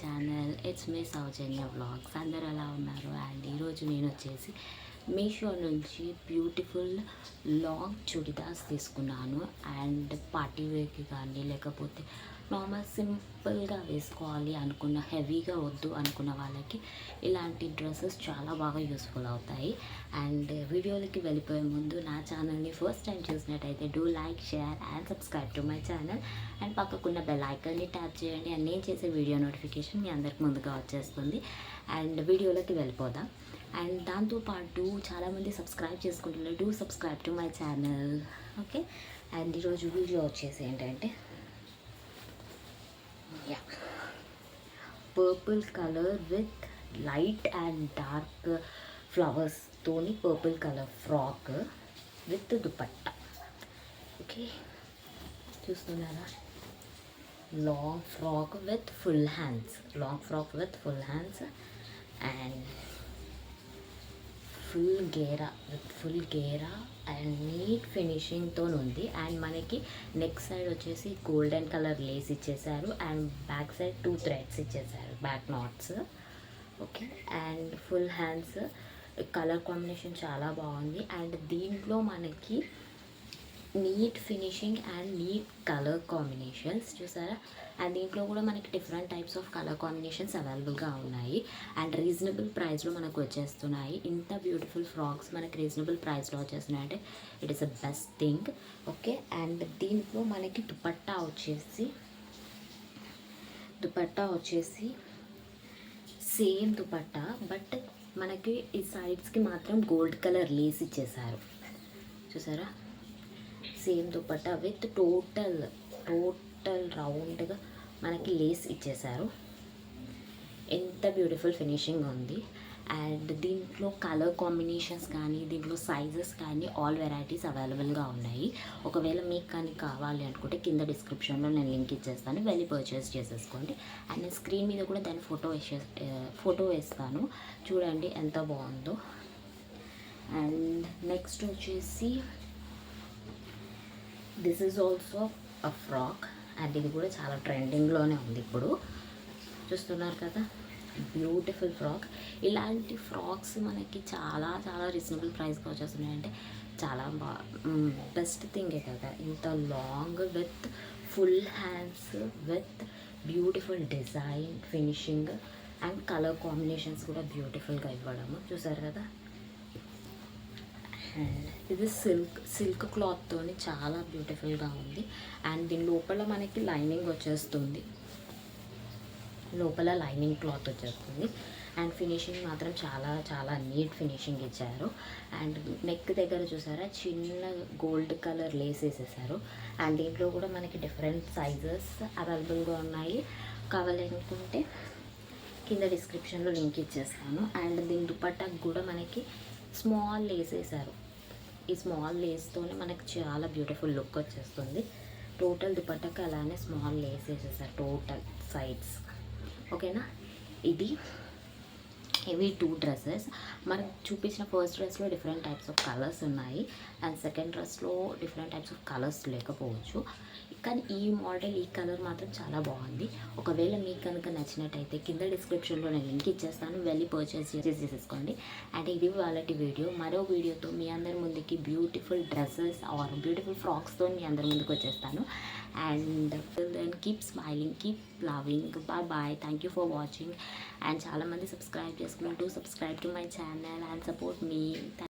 Channel. It's me Soujanya vlogs. అందరు ఎలా ఉన్నారు? అండ్ ఈరోజు నేను వచ్చేసి మీషో నుంచి బ్యూటిఫుల్ లాంగ్ చుడిదార్స్ తీసుకున్నాను. అండ్ పార్టీ వేర్కి కానీ లేకపోతే నార్మల్ సింపుల్గా వేసుకోవాలి అనుకున్న, హెవీగా వద్దు అనుకున్న వాళ్ళకి ఇలాంటి డ్రెస్సెస్ చాలా బాగా యూస్ఫుల్ అవుతాయి. అండ్ వీడియోలకి వెళ్ళిపోయే ముందు నా ఛానల్ని ఫస్ట్ టైం చూసినట్టయితే do like, share and subscribe to my channel. And పక్కకున్న బెల్ ఐకాన్ని ట్యాప్ చేయండి. అండ్ నేను చేసే వీడియో నోటిఫికేషన్ మీ అందరికి ముందుగా వచ్చేస్తుంది. అండ్ వీడియోలోకి వెళ్ళిపోదాం. అండ్ దాంతోపాటు చాలామంది సబ్స్క్రైబ్ చేసుకుంటున్నారు. Do subscribe to my channel. Okay. And ఈరోజు వీడియో వచ్చేసి ఏంటంటే purple colour with light and dark flowers తోని purple colour frock with dupatta. Okay, చూస్తున్నారా? Long frock with full hands, and full గేరా అండ్ నీట్ ఫినిషింగ్తో ఉంది. అండ్ మనకి నెక్ సైడ్ వచ్చేసి గోల్డెన్ కలర్ లేస్ ఇచ్చేసారు. అండ్ బ్యాక్ సైడ్ 2 థ్రెడ్స్ ఇచ్చేసారు, back knots. Okay. And full hands, colour combination చాలా బాగుంది. అండ్ దీంట్లో మనకి neat finishing and neat colour combinations చూసారా? అండ్ దీంట్లో కూడా మనకి different types of colour combinations అవైలబుల్గా ఉన్నాయి. అండ్ రీజనబుల్ ప్రైస్లో మనకు వచ్చేస్తున్నాయి. ఇంత బ్యూటిఫుల్ ఫ్రాక్స్ మనకి రీజనబుల్ ప్రైస్లో వచ్చేస్తున్నాయి అంటే it is a best thing. Okay. And దీంట్లో మనకి దుపట్టా వచ్చేసి సేమ్ దుపట్టా, బట్ మనకి ఈ సైడ్స్కి మాత్రం గోల్డ్ కలర్ లేస్ ఇచ్చేసారు. చూసారా? సేమ్ దుపట్టా విత్ టోటల్ రౌండ్గా మనకి లేస్ ఇచ్చేసారు. ఎంత బ్యూటిఫుల్ ఫినిషింగ్ ఉంది. అండ్ దీంట్లో కలర్ కాంబినేషన్స్ కానీ దీంట్లో సైజెస్ కానీ ఆల్ వెరైటీస్ అవైలబుల్గా ఉన్నాయి. ఒకవేళ మీకు కానీ కావాలి అనుకుంటే కింద డిస్క్రిప్షన్లో నేను లింక్ ఇచ్చేస్తాను, వెళ్ళి పర్చేస్ చేసేసుకోండి. అండ్ నేను స్క్రీన్ మీద కూడా దాని ఫోటో వేస్తాను, చూడండి ఎంత బాగుందో. అండ్ నెక్స్ట్ వచ్చేసి this is also a frock. And ఇది కూడా చాలా ట్రెండింగ్లోనే ఉంది ఇప్పుడు, చూస్తున్నారు కదా? Beautiful frock. ఇలాంటి ఫ్రాక్స్ మనకి చాలా రీజనబుల్ ప్రైస్కి వచ్చేస్తున్నాయి అంటే చాలా బెస్ట్ థింగే కదా. ఇంత long with full hands with beautiful design, finishing and colour combinations కూడా బ్యూటిఫుల్గా ఇవ్వడము, చూసారు కదా? అండ్ ఇది సిల్క్ క్లాత్తో చాలా బ్యూటిఫుల్గా ఉంది. అండ్ దీని లోపల మనకి లైనింగ్ వచ్చేస్తుంది, లైనింగ్ క్లాత్ వచ్చేస్తుంది. అండ్ ఫినిషింగ్ మాత్రం చాలా నీట్ ఫినిషింగ్ ఇచ్చారు. అండ్ నెక్ దగ్గర చూసారా, చిన్న గోల్డ్ కలర్ లేస్ వేసేసారు. అండ్ దీంట్లో కూడా మనకి డిఫరెంట్ సైజెస్ అవైలబుల్గా ఉన్నాయి. కావాలనుకుంటే కింద డిస్క్రిప్షన్లో లింక్ ఇచ్చేస్తాను. అండ్ దీని దుపట్టాకు కూడా మనకి స్మాల్ లేస్ వేసారు. ఈ స్మాల్ లేస్తోనే మనకి చాలా బ్యూటిఫుల్ లుక్ వచ్చేస్తుంది. టోటల్ దుపట్టాకి అలానే స్మాల్ లేస్ వేసేసారు టోటల్ సైడ్స్. ఓకేనా? ఇవి 2 డ్రెస్సెస్. మనకు చూపించిన ఫస్ట్ డ్రెస్లో డిఫరెంట్ టైప్స్ ఆఫ్ కలర్స్ ఉన్నాయి. అండ్ సెకండ్ డ్రెస్లో డిఫరెంట్ టైప్స్ ఆఫ్ కలర్స్ లేకపోవచ్చు, కానీ ఈ మోడల్, ఈ కలర్ మాత్రం చాలా బాగుంది. ఒకవేళ మీకు కనుక నచ్చినట్టయితే కింద డిస్క్రిప్షన్లో నేను లింక్ ఇచ్చేస్తాను, వెళ్ళి పర్చేస్ చేసేసుకోండి. అండ్ ఇది వాళ్ళ వీడియో. మరో వీడియోతో మీ అందరి ముందుకి బ్యూటిఫుల్ డ్రెస్సెస్ ఆర్ బ్యూటిఫుల్ ఫ్రాక్స్తో మీ అందరి ముందుకు వచ్చేస్తాను. And then keep smiling, keep loving. Bye. Thank you for watching. And చాలామంది సబ్స్క్రైబ్ చేసుకున్నట్టు subscribe to my channel and support me.